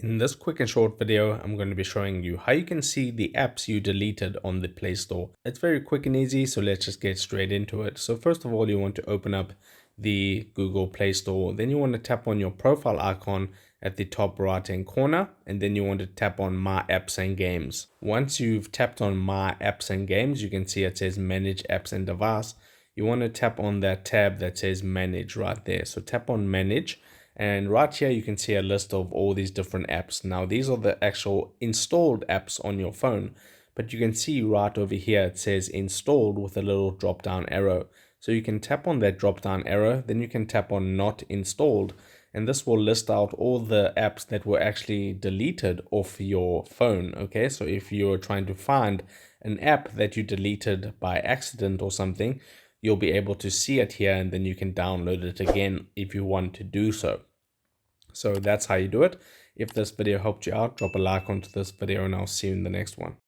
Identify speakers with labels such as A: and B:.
A: In this quick and short video, I'm going to be showing you how you can see the apps you deleted on the Play Store. It's very quick and easy, so let's just get straight into it. So first of all, you want to open up the Google Play Store. Then you want to tap on your profile icon at the top right hand corner, and then you want to tap on My Apps and Games. Once you've tapped on My Apps and Games, you can see it says Manage Apps and Device. You want to tap on that tab that says Manage right there. So tap on Manage. And right here, you can see a list of all these different apps. Now, these are the actual installed apps on your phone, but you can see right over here, it says installed with a little drop down arrow. So you can tap on that drop down arrow, then you can tap on not installed, and this will list out all the apps that were actually deleted off your phone. Okay, so if you're trying to find an app that you deleted by accident or something, you'll be able to see it here, and then you can download it again if you want to do so. So that's how you do it. If this video helped you out, drop a like onto this video and I'll see you in the next one.